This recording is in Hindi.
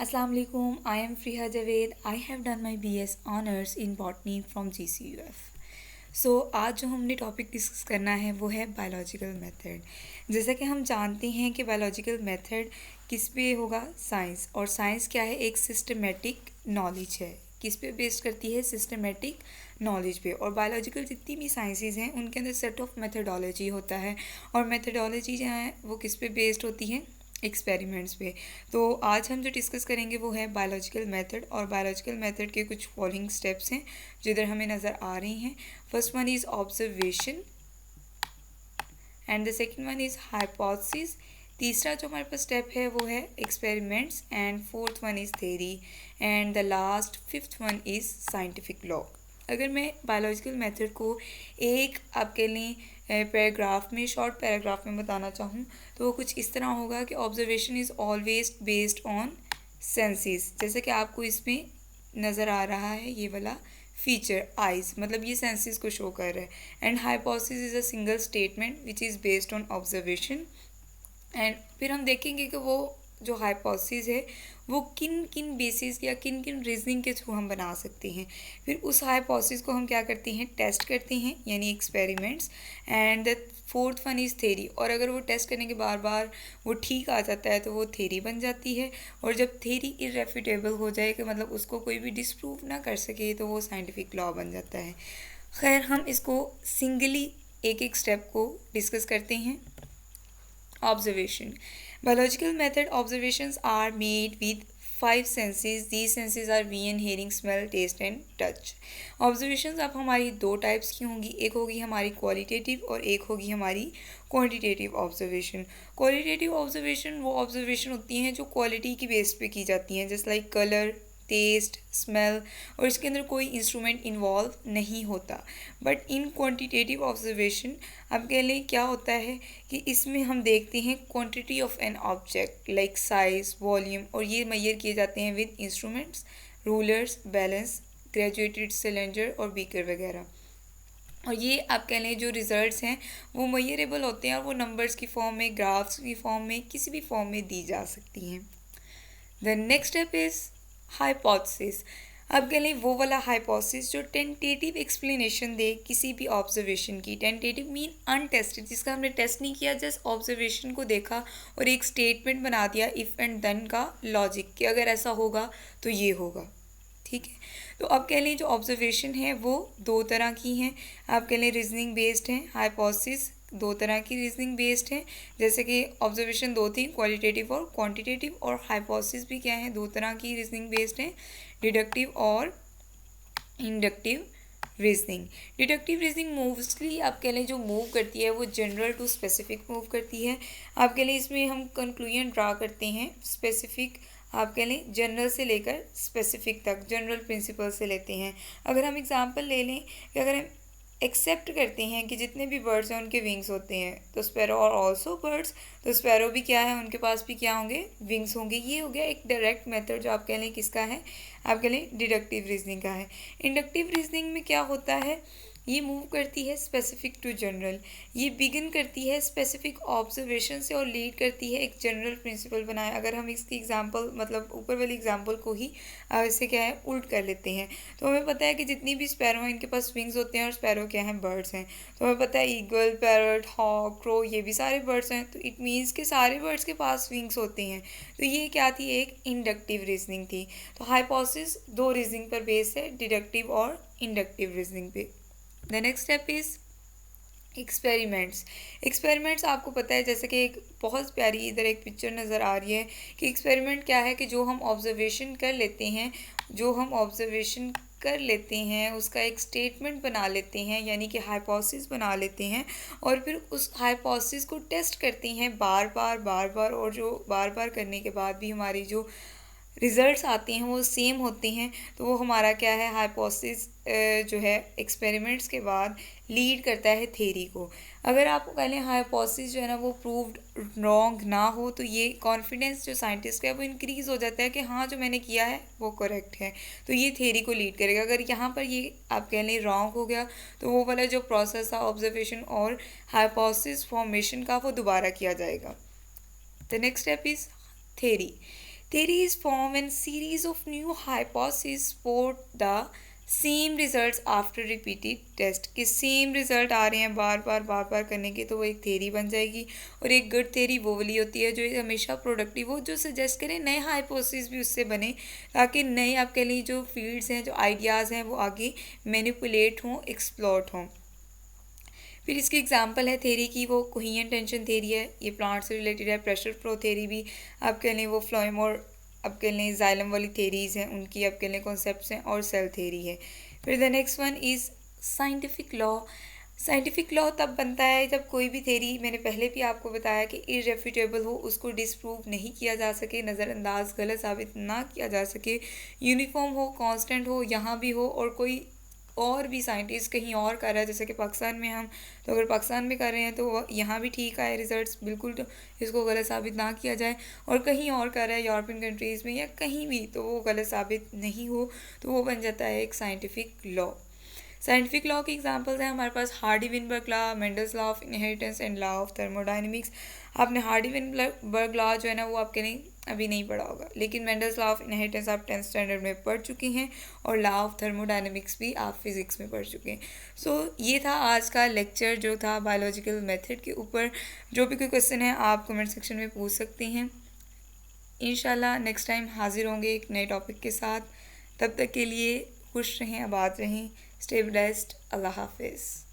Assalamu alaikum. I am Friha Javed. I have done my BS Honours in Botany from GCUF. सो आज जो हमने टॉपिक डिस्कस करना है वो है बायोलॉजिकल मेथड। जैसा कि हम जानते हैं कि बायोलॉजिकल मेथड किस पे होगा, साइंस। और साइंस क्या है? एक सिस्टमेटिक नॉलेज है। किस पे बेस्ड करती है? सिस्टमेटिक नॉलेज पे। और बायोलॉजिकल जितनी भी साइंसेज हैं उनके अंदर सेट ऑफ मेथडोलॉजी होता है, और मेथडोलॉजी जो है वो किस पे बेस्ड होती है? एक्सपेरिमेंट्स पे। तो आज हम जो डिस्कस करेंगे वो है बायोलॉजिकल मेथड, और बायोलॉजिकल मेथड के कुछ फॉलोइंग स्टेप्स हैं जो इधर हमें नज़र आ रही हैं। First one is observation and the second one is hypothesis. तीसरा जो हमारे पास स्टेप है वो है experiments, and fourth one is theory, and the last fifth one is scientific law. अगर मैं बायोलॉजिकल मेथड को एक आपके लिए पैराग्राफ में, शॉर्ट पैराग्राफ में बताना चाहूँ तो वो कुछ इस तरह होगा कि observation is always based on senses. जैसे कि आपको इसमें नज़र आ रहा है ये वाला फीचर आइज, मतलब ये सेंसेस को शो कर रहा है। And hypothesis is a single statement which is based on observation. And फिर हम देखेंगे कि वो जो हाइपोथेसिस है वो किन किन बेसिस या किन किन रीजनिंग के थ्रू हम बना सकते हैं। फिर उस हाइपोथेसिस को हम क्या करते हैं? टेस्ट करते हैं, यानी experiments. And the fourth one is theory. और अगर वो टेस्ट करने के बार बार वो ठीक आ जाता है तो वो थेरी बन जाती है। और जब थेरी इरेफ्यूटेबल हो जाए कि मतलब उसको कोई भी डिस्प्रूव ना कर सके तो वो साइंटिफिक लॉ बन जाता है। खैर, हम इसको सिंगली एक एक स्टेप को डिस्कस करते हैं। Observation. Biological method observations are made with five senses. These senses are vision, hearing, smell, taste and touch. Observations अब हमारी दो टाइप्स की होंगी, एक होगी हमारी क्वालिटेटिव और एक होगी हमारी क्वांटिटेटिव ऑब्जर्वेशन। क्वालिटेटिव ऑब्जर्वेशन वो ऑब्जर्वेशन होती हैं जो क्वालिटी की बेस पे की जाती हैं, जैसे लाइक कलर, टेस्ट, स्मेल, और इसके अंदर कोई इंस्ट्रूमेंट इन्वॉल्व नहीं होता। बट इन क्वांटिटेटिव ऑब्जर्वेशन अब कह लें क्या होता है कि इसमें हम देखते हैं quantity of an object like size, volume, और ये मेजर किए जाते हैं with instruments, rulers, balance, graduated cylinder और बीकर वगैरह। और ये आप कह लें जो रिजल्ट्स हैं वो मेजरेबल होते हैं, और वो नंबर्स की फॉर्म में, ग्राफ्स की फॉर्म में, किसी भी फॉर्म में दी जा सकती हैं। The next step is hypothesis. अब कह लें वो वाला हाइपोथेसिस जो टेंटेटिव एक्सप्लेनेशन दे किसी भी ऑब्जर्वेशन की। टेंटेटिव मीन अनटेस्टेड, जिसका हमने टेस्ट नहीं किया, जस्ट ऑब्जर्वेशन को देखा और एक स्टेटमेंट बना दिया इफ़ एंड देन का लॉजिक कि अगर ऐसा होगा तो ये होगा। ठीक है, तो अब कह लें जो ऑब्जर्वेशन है वो दो तरह की हैं। आप कह लें रीजनिंग बेस्ड हैं, हाइपोथेसिस दो तरह की रीजनिंग बेस्ड हैं। जैसे कि ऑब्जर्वेशन दो थी, क्वालिटेटिव और क्वांटिटेटिव, और हाइपोथेसिस भी क्या है? दो तरह की रीजनिंग बेस्ड हैं, डिडक्टिव और inductive reasoning. Deductive reasoning mostly आप कह लें जो मूव करती है वो जनरल टू स्पेसिफिक मूव करती है। आप कह लें इसमें हम कंक्लूजन ड्रा करते हैं स्पेसिफिक, आप कह लें जनरल से लेकर स्पेसिफिक तक, जनरल प्रिंसिपल से लेते हैं। अगर हम एग्जांपल ले लें कि अगर हम एक्सेप्ट करते हैं कि जितने भी बर्ड्स हैं उनके विंग्स होते हैं, तो स्पैरो और ऑल्सो बर्ड्स, तो स्पैरो भी क्या है? उनके पास भी क्या होंगे? विंग्स होंगे। ये हो गया एक डायरेक्ट मेथड जो आप कह लें किसका है? आप कह लें डिडक्टिव रीजनिंग का है। इंडक्टिव रीजनिंग में क्या होता है? ये मूव करती है स्पेसिफिक टू जनरल। ये बिगिन करती है स्पेसिफिक ऑब्जर्वेशन से और लीड करती है एक जनरल प्रिंसिपल बनाए। अगर हम इसकी एग्जांपल, मतलब ऊपर वाली एग्जांपल को ही इससे क्या है उल्ट कर लेते हैं, तो हमें पता है कि जितनी भी स्पैरो हैं इनके पास विंग्स होते हैं, और स्पैरो क्या हैं? बर्ड्स हैं। तो हमें पता है ईगल, पैरट, हॉक, क्रो, ये भी सारे बर्ड्स हैं, तो इट मीन्स कि सारे बर्ड्स के पास विंग्स होते हैं। तो ये क्या थी? एक इंडक्टिव रीजनिंग थी। तो हाइपोथेसिस दो रीजनिंग पर बेस्ड है, डिडक्टिव और इंडक्टिव रीजनिंग पे। The next step is experiments. Experiments आपको पता है, जैसे कि एक बहुत प्यारी इधर एक पिक्चर नज़र आ रही है कि एक्सपेरिमेंट क्या है कि जो हम ऑब्जर्वेशन कर लेते हैं, जो हम ऑब्जर्वेशन कर लेते हैं उसका एक स्टेटमेंट बना लेते हैं, यानी कि हाइपोथेसिस बना लेते हैं, और फिर उस हाइपोथेसिस को टेस्ट करते हैं बार बार बार बार, और जो बार बार करने के बाद भी हमारी जो रिजल्ट्स आते हैं वो सेम होते हैं, तो वो हमारा क्या है? हाइपोथेसिस जो है एक्सपेरिमेंट्स के बाद लीड करता है थेरी को। अगर आपको कह लें हाइपोथेसिस जो है ना वो प्रूव्ड रॉन्ग ना हो, तो ये कॉन्फिडेंस जो साइंटिस्ट का है वो इंक्रीज़ हो जाता है कि हाँ जो मैंने किया है वो करेक्ट है, तो ये थेरी को लीड करेगा। अगर यहाँ पर ये आप कह लें रॉन्ग हो गया, तो वो वाला जो प्रोसेस था ऑब्जर्वेशन और हाइपोथेसिस फॉर्मेशन का वो दोबारा किया जाएगा। The next step is theory. Theories form when series of new hypotheses support the same results after repeated test कि सेम रिजल्ट आ रहे हैं बार बार करने के, तो वो एक थेरी बन जाएगी। और एक गुड थेरी वो वाली होती है जो हमेशा प्रोडक्टिव हो, जो सजेस्ट करें नए हाइपोथेसिस भी उससे बने, ताकि नए आपके लिए जो फील्ड्स हैं, जो आइडियाज़ हैं, वो आगे मैनिपुलेट हों, एक्सप्लोर हों। फिर इसकी एग्जांपल है थेरी की, वो कोहेरेंट टेंशन थेरी है, ये प्लांट से रिलेटेड है। प्रेशर फ्लो थेरी भी आपके लिए वो फ्लोएम और आपके लिए जाइलम वाली थेरीज़ हैं, उनकी आपके लिए कॉन्सेप्ट्स हैं। और सेल थेरी है। फिर the next one is scientific law. Scientific law तब बनता है जब कोई भी थेरी, मैंने पहले भी आपको बताया कि इररेफ्यूटेबल हो, उसको डिसप्रूव नहीं किया जा सके, नज़रअंदाज गलत साबित ना किया जा सके, यूनिफॉर्म हो, कांस्टेंट हो, यहाँ भी हो, और कोई और भी साइंटिस्ट कहीं और कर रहा है, जैसे कि पाकिस्तान में हम, तो अगर पाकिस्तान में कर रहे हैं तो यहाँ भी ठीक आए रिजल्ट्स, बिल्कुल तो इसको गलत साबित ना किया जाए। और कहीं और कर रहा है यूरोपियन कंट्रीज़ में या कहीं भी, तो वो गलत साबित नहीं हो, तो वो बन जाता है एक साइंटिफिक लॉ। साइंटिफिक लॉ की एग्जांपल्स हैं हमारे पास Hardy Weinberg law, Mendel's law of inheritance and law of thermodynamics. आपने हार्डी-विनबर्ग लॉ जो है ना वो आपके नहीं अभी नहीं पढ़ा होगा, लेकिन मेंडल्स लॉ ऑफ इनहेरिटेंस आप 10th स्टैंडर्ड में पढ़ चुके हैं, और लॉ ऑफ थर्मोडायनेमिक्स भी आप फिज़िक्स में पढ़ चुके हैं। सो ये था आज का लेक्चर जो था बायोलॉजिकल मेथड के ऊपर। जो भी कोई क्वेश्चन है आप कमेंट सेक्शन में पूछ सकते हैं। इंशाल्लाह नेक्स्ट टाइम हाजिर होंगे एक नए टॉपिक के साथ। तब तक के लिए खुश रहें, आबाद रहें, स्टे ब्लेस्ड, अल्लाह हाफिज़।